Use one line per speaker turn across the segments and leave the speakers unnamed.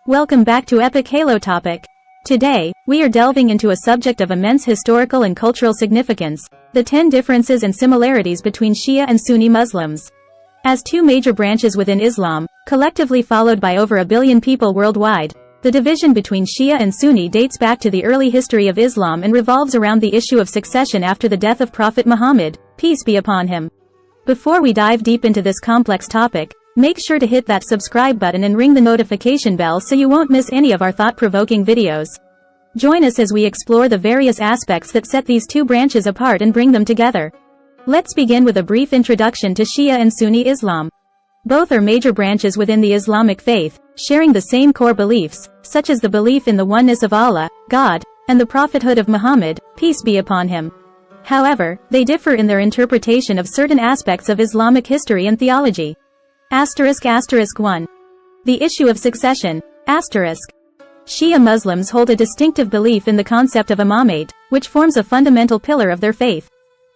Welcome back to Epic Halo Topic. Today, we are delving into a subject of immense historical and cultural significance, the 10 differences and similarities between Shia and Sunni Muslims. As two major branches within Islam, collectively followed by over 1 billion people worldwide, the division between Shia and Sunni dates back to the early history of Islam and revolves around the issue of succession after the death of Prophet Muhammad, peace be upon him. Before we dive deep into this complex topic, make sure to hit that subscribe button and ring the notification bell so you won't miss any of our thought-provoking videos. Join us as we explore the various aspects that set these two branches apart and bring them together. Let's begin with a brief introduction to Shia and Sunni Islam. Both are major branches within the Islamic faith, sharing the same core beliefs, such as the belief in the oneness of Allah, God, and the prophethood of Muhammad, peace be upon him. However, they differ in their interpretation of certain aspects of Islamic history and theology. ***1. The issue of succession. Shia Muslims hold a distinctive belief in the concept of imamate, which forms a fundamental pillar of their faith.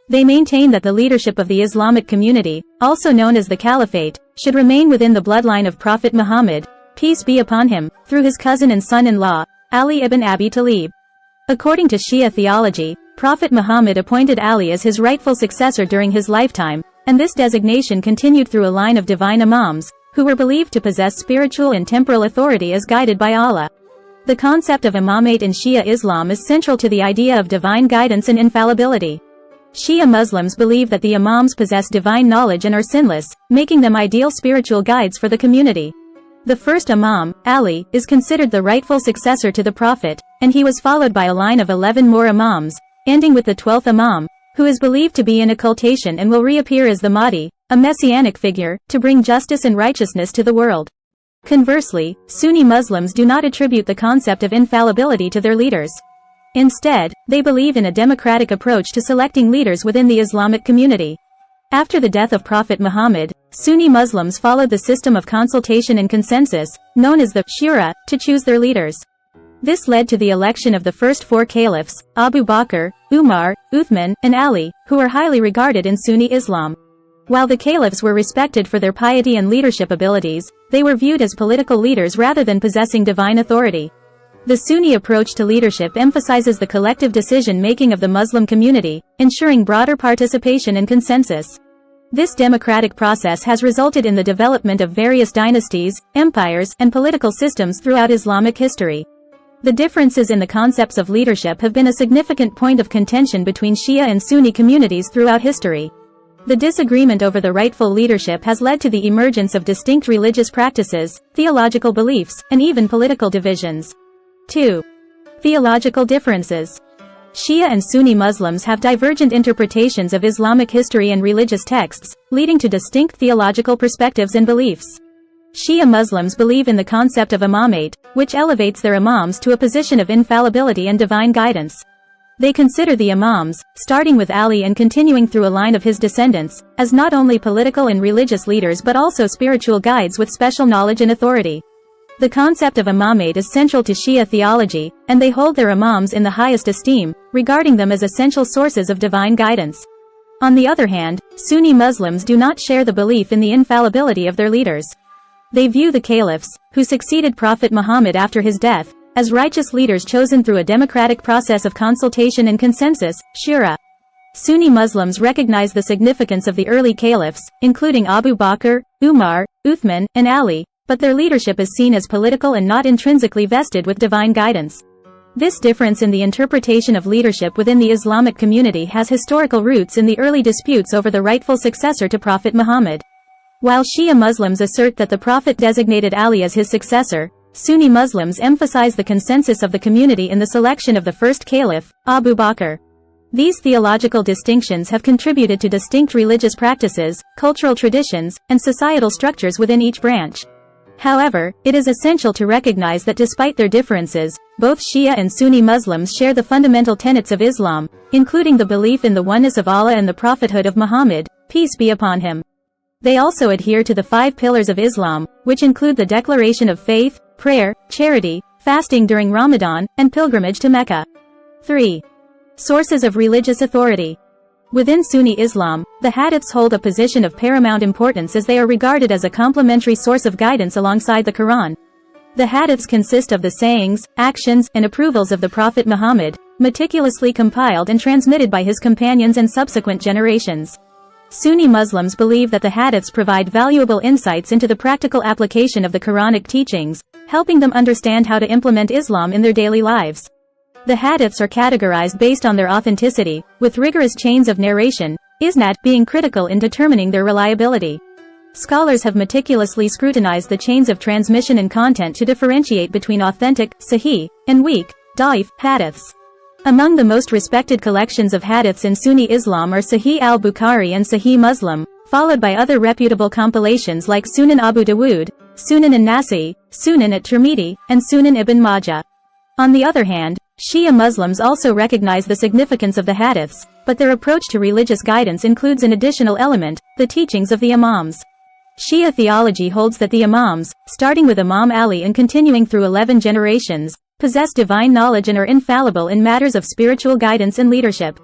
They maintain that the leadership of the Islamic community, also known as the Caliphate, should remain within the bloodline of Prophet Muhammad, peace be upon him, through his cousin and son-in-law, Ali ibn Abi Talib. According to Shia theology, Prophet Muhammad appointed Ali as his rightful successor during his lifetime, and this designation continued through a line of divine Imams, who were believed to possess spiritual and temporal authority as guided by Allah. The concept of imamate in Shia Islam is central to the idea of divine guidance and infallibility. Shia Muslims believe that the Imams possess divine knowledge and are sinless, making them ideal spiritual guides for the community. The first Imam, Ali, is considered the rightful successor to the Prophet, and he was followed by a line of 11 more Imams, ending with the 12th Imam, who is believed to be in occultation and will reappear as the Mahdi, a messianic figure, to bring justice and righteousness to the world. Conversely, Sunni Muslims do not attribute the concept of infallibility to their leaders. Instead, they believe in a democratic approach to selecting leaders within the Islamic community. After the death of Prophet Muhammad, Sunni Muslims followed the system of consultation and consensus, known as the Shura, to choose their leaders. This led to the election of the first four caliphs, Abu Bakr, Umar, Uthman, and Ali, who are highly regarded in Sunni Islam. While the caliphs were respected for their piety and leadership abilities, they were viewed as political leaders rather than possessing divine authority. The Sunni approach to leadership emphasizes the collective decision-making of the Muslim community, ensuring broader participation and consensus. This democratic process has resulted in the development of various dynasties, empires, and political systems throughout Islamic history. The differences in the concepts of leadership have been a significant point of contention between Shia and Sunni communities throughout history. The disagreement over the rightful leadership has led to the emergence of distinct religious practices, theological beliefs, and even political divisions. 2. Theological differences. Shia and Sunni Muslims have divergent interpretations of Islamic history and religious texts, leading to distinct theological perspectives and beliefs. Shia Muslims believe in the concept of imamate, which elevates their imams to a position of infallibility and divine guidance. They consider the Imams, starting with Ali and continuing through a line of his descendants, as not only political and religious leaders but also spiritual guides with special knowledge and authority. The concept of imamate is central to Shia theology, and they hold their Imams in the highest esteem, regarding them as essential sources of divine guidance. On the other hand, Sunni Muslims do not share the belief in the infallibility of their leaders. They view the caliphs, who succeeded Prophet Muhammad after his death, as righteous leaders chosen through a democratic process of consultation and consensus, shura. Sunni Muslims recognize the significance of the early caliphs, including Abu Bakr, Umar, Uthman, and Ali, but their leadership is seen as political and not intrinsically vested with divine guidance. This difference in the interpretation of leadership within the Islamic community has historical roots in the early disputes over the rightful successor to Prophet Muhammad. While Shia Muslims assert that the Prophet designated Ali as his successor, Sunni Muslims emphasize the consensus of the community in the selection of the first caliph, Abu Bakr. These theological distinctions have contributed to distinct religious practices, cultural traditions, and societal structures within each branch. However, it is essential to recognize that despite their differences, both Shia and Sunni Muslims share the fundamental tenets of Islam, including the belief in the oneness of Allah and the prophethood of Muhammad, peace be upon him. They also adhere to the 5 pillars of Islam, which include the declaration of faith, prayer, charity, fasting during Ramadan, and pilgrimage to Mecca. 3. Sources of religious authority. Within Sunni Islam, the hadiths hold a position of paramount importance as they are regarded as a complementary source of guidance alongside the Quran. The hadiths consist of the sayings, actions, and approvals of the Prophet Muhammad, meticulously compiled and transmitted by his companions and subsequent generations. Sunni Muslims believe that the hadiths provide valuable insights into the practical application of the Quranic teachings, helping them understand how to implement Islam in their daily lives. The hadiths are categorized based on their authenticity, with rigorous chains of narration, isnad being critical in determining their reliability. Scholars have meticulously scrutinized the chains of transmission and content to differentiate between authentic, sahih, and weak, da'if, hadiths. Among the most respected collections of hadiths in Sunni Islam are Sahih al-Bukhari and Sahih Muslim, followed by other reputable compilations like Sunan Abu Dawud, Sunan an-Nasa'i, Sunan at-Tirmidhi, and Sunan ibn Majah. On the other hand, Shia Muslims also recognize the significance of the hadiths, but their approach to religious guidance includes an additional element, the teachings of the Imams. Shia theology holds that the Imams, starting with Imam Ali and continuing through 11 generations, possess divine knowledge and are infallible in matters of spiritual guidance and leadership.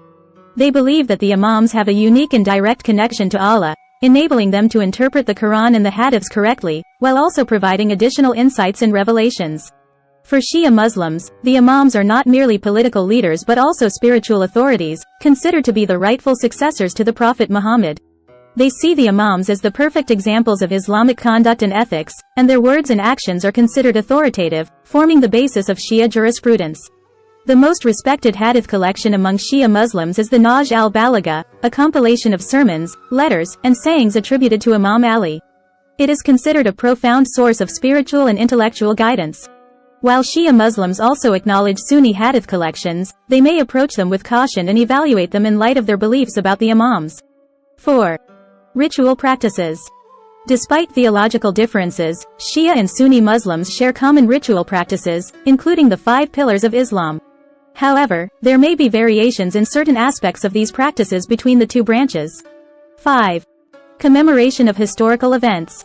They believe that the Imams have a unique and direct connection to Allah, enabling them to interpret the Quran and the hadiths correctly, while also providing additional insights and revelations. For Shia Muslims, the Imams are not merely political leaders but also spiritual authorities, considered to be the rightful successors to the Prophet Muhammad. They see the Imams as the perfect examples of Islamic conduct and ethics, and their words and actions are considered authoritative, forming the basis of Shia jurisprudence. The most respected hadith collection among Shia Muslims is the Nahj al-Balagha, a compilation of sermons, letters, and sayings attributed to Imam Ali. It is considered a profound source of spiritual and intellectual guidance. While Shia Muslims also acknowledge Sunni hadith collections, they may approach them with caution and evaluate them in light of their beliefs about the Imams. 4. Ritual practices. Despite theological differences, Shia and Sunni Muslims share common ritual practices, including the 5 pillars of Islam. However, there may be variations in certain aspects of these practices between the two branches. 5. Commemoration of historical events.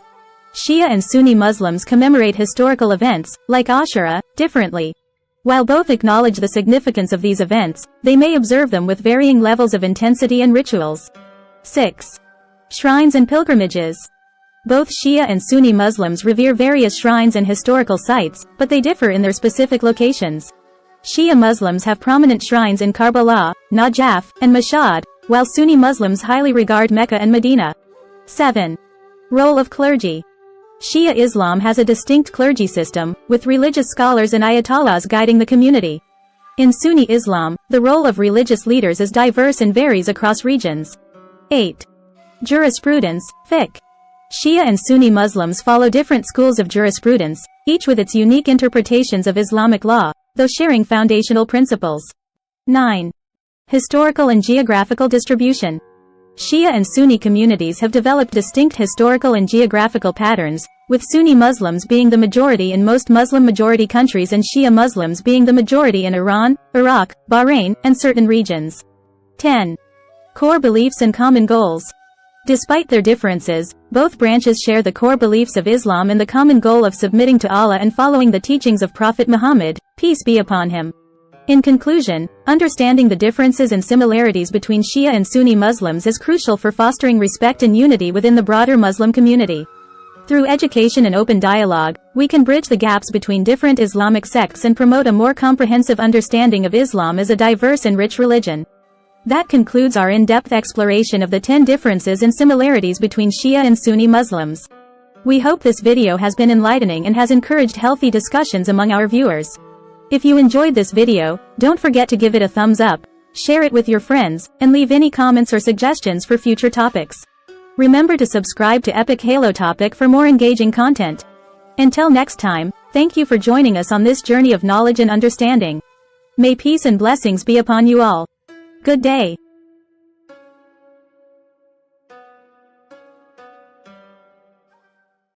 Shia and Sunni Muslims commemorate historical events, like Ashura, differently. While both acknowledge the significance of these events, they may observe them with varying levels of intensity and rituals. 6. Shrines and pilgrimages. Both Shia and Sunni Muslims revere various shrines and historical sites, but they differ in their specific locations. Shia Muslims have prominent shrines in Karbala, Najaf, and Mashhad, while Sunni Muslims highly regard Mecca and Medina. 7. Role of clergy. Shia Islam has a distinct clergy system, with religious scholars and ayatollahs guiding the community. In Sunni Islam, the role of religious leaders is diverse and varies across regions. 8. Jurisprudence, fiqh. Shia and Sunni Muslims follow different schools of jurisprudence, each with its unique interpretations of Islamic law, though sharing foundational principles. 9. Historical and geographical distribution. Shia and Sunni communities have developed distinct historical and geographical patterns, with Sunni Muslims being the majority in most Muslim-majority countries and Shia Muslims being the majority in Iran, Iraq, Bahrain, and certain regions. 10. Core beliefs and common goals. Despite their differences, both branches share the core beliefs of Islam and the common goal of submitting to Allah and following the teachings of Prophet Muhammad, peace be upon him. In conclusion, understanding the differences and similarities between Shia and Sunni Muslims is crucial for fostering respect and unity within the broader Muslim community. Through education and open dialogue, we can bridge the gaps between different Islamic sects and promote a more comprehensive understanding of Islam as a diverse and rich religion. That concludes our in-depth exploration of the 10 differences and similarities between Shia and Sunni Muslims. We hope this video has been enlightening and has encouraged healthy discussions among our viewers. If you enjoyed this video, don't forget to give it a thumbs up, share it with your friends, and leave any comments or suggestions for future topics. Remember to subscribe to Epic Halo Topic for more engaging content. Until next time, thank you for joining us on this journey of knowledge and understanding. May peace and blessings be upon you all. Good day.